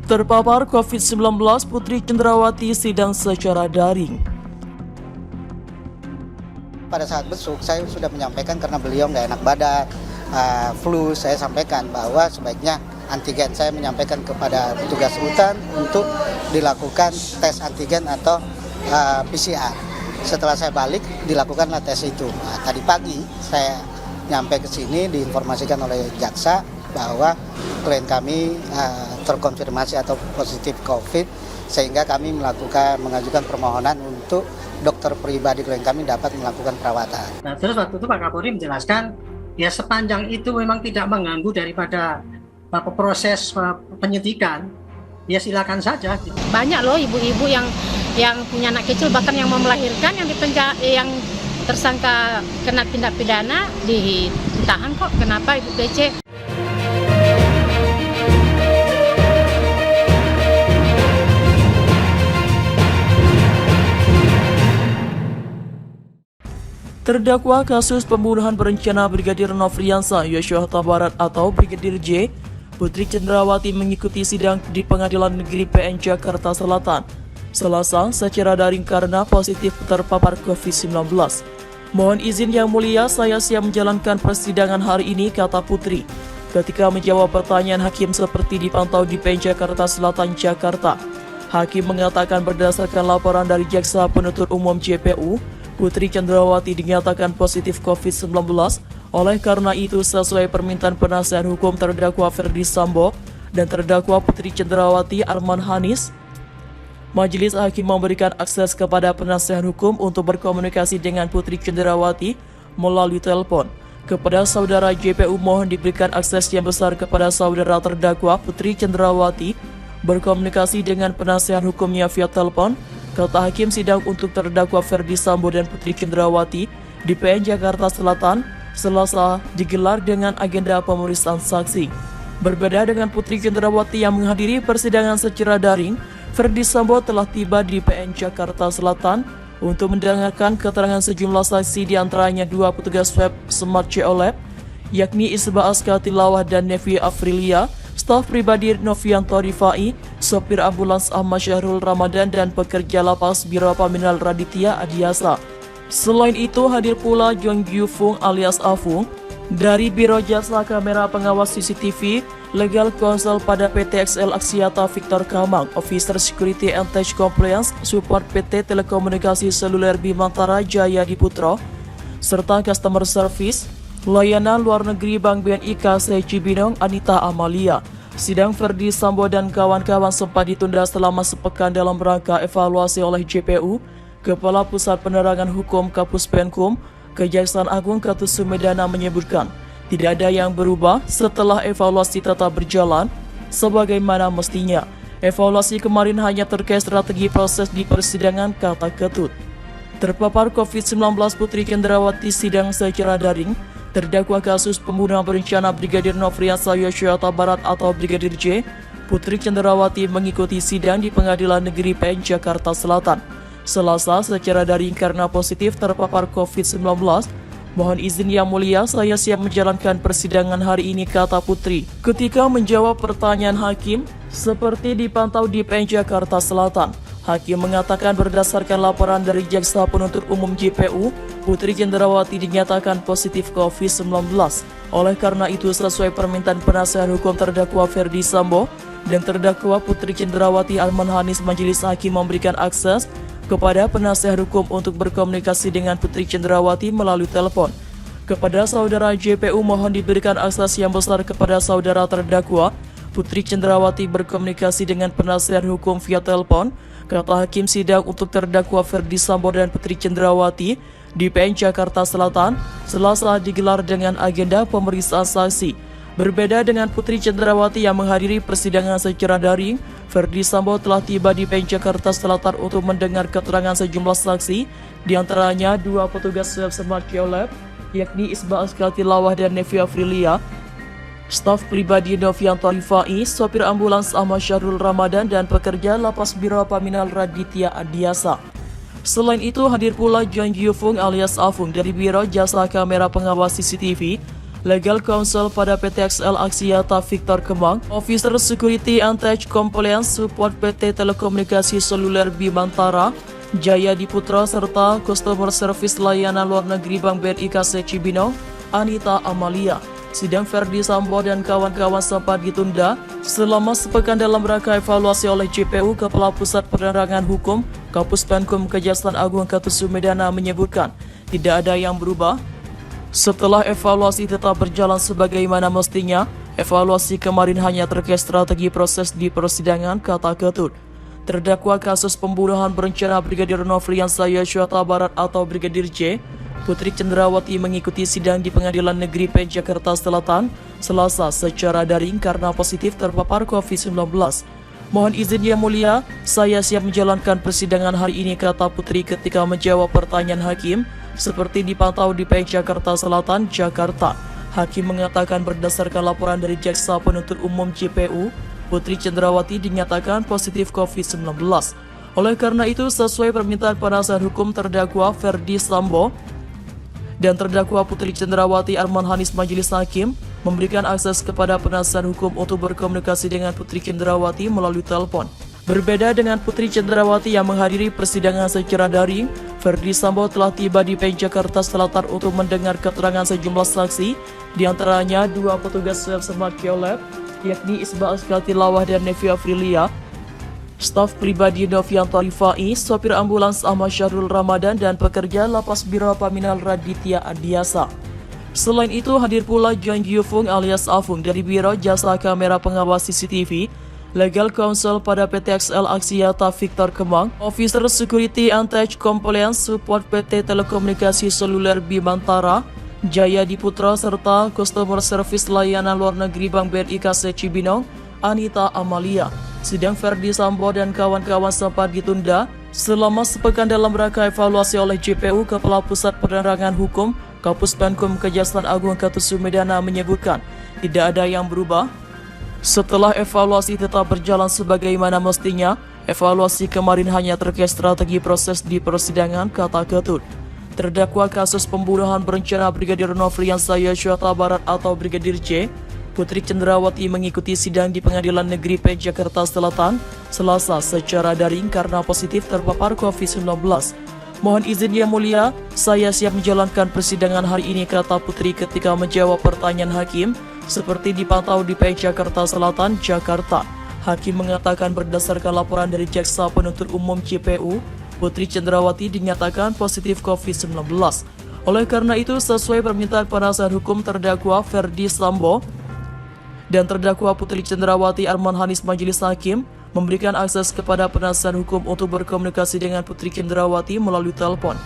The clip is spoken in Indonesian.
Terpapar COVID-19, Putri Cenderawati sidang secara daring. Pada saat besuk, saya sudah menyampaikan karena beliau nggak enak badan, flu, saya sampaikan bahwa sebaiknya antigen. Saya menyampaikan kepada petugas hutan untuk dilakukan tes antigen atau PCR. Setelah saya balik, dilakukanlah tes itu. Nah, tadi pagi saya nyampe ke sini diinformasikan oleh jaksa bahwa klien kami terkonfirmasi atau positif COVID, sehingga kami mengajukan permohonan untuk dokter pribadi klien kami dapat melakukan perawatan. Nah, terus waktu itu Pak Kapolri menjelaskan, ya sepanjang itu memang tidak mengganggu daripada proses penyidikan, ya silakan saja. Banyak loh ibu-ibu yang punya anak kecil, bahkan yang mau melahirkan, yang tersangka kena tindak pidana ditahan kok. Kenapa Ibu PC? Terdakwa kasus pembunuhan berencana Brigadir Nofriansah Yosua Huta Barat atau Brigadir J, Putri Cenderawati mengikuti sidang di Pengadilan Negeri PN Jakarta Selatan Selasa secara daring karena positif terpapar COVID-19. Mohon izin yang mulia, saya siap menjalankan persidangan hari ini, kata Putri ketika menjawab pertanyaan hakim seperti dipantau di PN Jakarta Selatan, Jakarta. Hakim mengatakan berdasarkan laporan dari Jaksa Penuntut Umum JPU, Putri Cenderawati dinyatakan positif COVID-19. Oleh karena itu, sesuai permintaan penasihat hukum terdakwa Ferdi Sambo dan terdakwa Putri Cenderawati Arman Hanis, Majelis Hakim memberikan akses kepada penasihat hukum untuk berkomunikasi dengan Putri Cenderawati melalui telepon. Kepada saudara JPU mohon diberikan akses yang besar kepada saudara terdakwa Putri Cenderawati berkomunikasi dengan penasihat hukumnya via telepon, kata hakim sidang untuk terdakwa Ferdi Sambo dan Putri Cenderawati di PN Jakarta Selatan Selasa digelar dengan agenda pemeriksaan saksi. Berbeda dengan Putri Cenderawati yang menghadiri persidangan secara daring, Ferdi Sambo telah tiba di PN Jakarta Selatan untuk mendengarkan keterangan sejumlah saksi, diantaranya 2 petugas web Smart CO Lab, yakni Isba Aska Tilawah dan Nevi Afrilia, staf pribadi Novianto Rifai, sopir ambulans Ahmad Syahrul Ramadan, dan pekerja lapas Biro Paminal Raditya Adiasa. Selain itu hadir pula Jong Gyufung alias Afung dari Biro Jasa Kamera Pengawas CCTV, Legal Counsel pada PT XL Aksiata Victor Kamang, Officer Security and Tech Compliance Support PT Telekomunikasi Seluler Bimantara Jaya Diputro, serta Customer Service Layanan Luar Negeri Bank BNI KC Cibinong Anita Amalia. Sidang Ferdi Sambo dan kawan-kawan sempat ditunda selama sepekan dalam rangka evaluasi oleh JPU, Kepala Pusat Penerangan Hukum Kapus Penkum, Kejaksaan Agung Ketut Sumedana menyebutkan, tidak ada yang berubah setelah evaluasi tetap berjalan sebagaimana mestinya. Evaluasi kemarin hanya terkait strategi proses di persidangan, kata Ketut. Terpapar COVID-19, Putri Cenderawati sidang secara daring. Terdakwa kasus pembunuhan berencana Brigadir Nofriansah Yosua Huta Barat atau Brigadir J, Putri Cenderawati mengikuti sidang di Pengadilan Negeri PN Jakarta Selatan Selasa secara daring karena positif terpapar COVID-19. Mohon izin yang mulia, saya siap menjalankan persidangan hari ini, kata Putri ketika menjawab pertanyaan hakim seperti dipantau di PN Jakarta Selatan. Hakim mengatakan berdasarkan laporan dari Jaksa Penuntut Umum JPU, Putri Cenderawati dinyatakan positif COVID-19. Oleh karena itu, sesuai permintaan penasihat hukum terdakwa Ferdi Sambo dan terdakwa Putri Cenderawati Arman Hanis, Majelis Hakim memberikan akses kepada penasihat hukum untuk berkomunikasi dengan Putri Cenderawati melalui telepon. Kepada saudara JPU mohon diberikan akses yang besar kepada saudara terdakwa Putri Cenderawati berkomunikasi dengan penasihat hukum via telepon, kata hakim sidang untuk terdakwa Ferdi Sambo dan Putri Cenderawati di PN Jakarta Selatan Selasa digelar dengan agenda pemeriksaan saksi. Berbeda dengan Putri Cenderawati yang menghadiri persidangan secara daring, Ferdi Sambo telah tiba di PN Jakarta Selatan untuk mendengar keterangan sejumlah saksi, diantaranya 2 petugas web Smart CO Lab, yakni Isba Aska Tilawah dan Nevi Afrilia, staf pribadi Novianto Rifai, sopir ambulans Ahmad Syahrul Ramadan, dan pekerja lapas Biro Paminal Raditya Adiasa. Selain itu hadir pula Jong Gyufung alias Afung dari Biro Jasa Kamera Pengawas CCTV, Legal Counsel pada PT XL Axiata Victor Kemang, Officer Security and Tech Compliance Support PT Telekomunikasi Seluler Bimantara, Jaya Diputra serta Customer Service Layanan Luar Negeri Bank BRI KC Cibinong, Anita Amalia. Sidang Verdi Sambo dan kawan-kawan sempat ditunda selama sepekan dalam rangka evaluasi oleh JPU. Kepala Pusat Penerangan Hukum Kapus Penkum Kejaksaan Agung Ketut Sumedana menyebutkan tidak ada yang berubah. Setelah evaluasi tetap berjalan sebagaimana mestinya, evaluasi kemarin hanya terkait strategi proses di persidangan, kata Ketut. Terdakwa kasus pembunuhan berencana Brigadir Nofriansah Yosua Huta Barat atau Brigadir J, Putri Cendrawati mengikuti sidang di Pengadilan Negeri PN Jakarta Selatan Selasa secara daring karena positif terpapar COVID-19. Mohon izin Yang Mulia, saya siap menjalankan persidangan hari ini, kata Putri ketika menjawab pertanyaan hakim seperti dipantau di PN Jakarta Selatan, Jakarta. Hakim mengatakan berdasarkan laporan dari Jaksa Penuntut Umum JPU, Putri Cendrawati dinyatakan positif COVID-19. Oleh karena itu, sesuai permintaan penasihat hukum terdakwa Verdi Sambo dan terdakwa Putri Cendrawati, Arman Hanis Majelis Hakim memberikan akses kepada penasihat hukum untuk berkomunikasi dengan Putri Cendrawati melalui telepon. Berbeda dengan Putri Cendrawati yang menghadiri persidangan secara daring, Verdi Sambo telah tiba di PN Jakarta Selatan untuk mendengar keterangan sejumlah saksi, diantaranya 2 petugas swab Smart Lab, yakni Isba Askatilawah dan Nevi Afrilia, staf pribadi Novianto Rifai, sopir ambulans Ahmad Syahrul Ramadan, dan pekerja Lapas Biro Paminal Raditya Adiasa. Selain itu, hadir pula John Gyufung alias Afung dari Biro Jasa Kamera Pengawas CCTV, Legal Counsel pada PT XL Axiata Victor Kemang, Officer Security and Tech Compliance Support PT Telekomunikasi Seluler Bimantara, Jaya Diputra serta Customer Service Layanan Luar Negeri Bank BRI KC Cibinong, Anita Amalia. Sidang Verdi Sambo dan kawan-kawan sempat ditunda selama sepekan dalam rangka evaluasi oleh JPU. Kepala Pusat Penerangan Hukum Kapus Penkum Kejaksaan Agung Ketut Sumedana menyebutkan tidak ada yang berubah. Setelah evaluasi tetap berjalan sebagaimana mestinya, evaluasi kemarin hanya terkait strategi proses di persidangan, kata Ketut. Terdakwa kasus pembunuhan berencana Brigadir Nofriansah Yosua Huta Barat atau Brigadir J, Putri Cendrawati mengikuti sidang di Pengadilan Negeri PN Jakarta Selatan Selasa secara daring karena positif terpapar COVID-19. Mohon izin Yang Mulia, saya siap menjalankan persidangan hari ini, kata Putri ketika menjawab pertanyaan hakim seperti dipantau di PN Jakarta Selatan, Jakarta. Hakim mengatakan berdasarkan laporan dari Jaksa Penuntut Umum JPU, Putri Cendrawati dinyatakan positif COVID-19. Oleh karena itu, sesuai permintaan penasihat hukum terdakwa Verdi Sambo dan terdakwa Putri Cendrawati, Arman Hanis Majelis Hakim memberikan akses kepada penasihat hukum untuk berkomunikasi dengan Putri Cendrawati melalui telepon.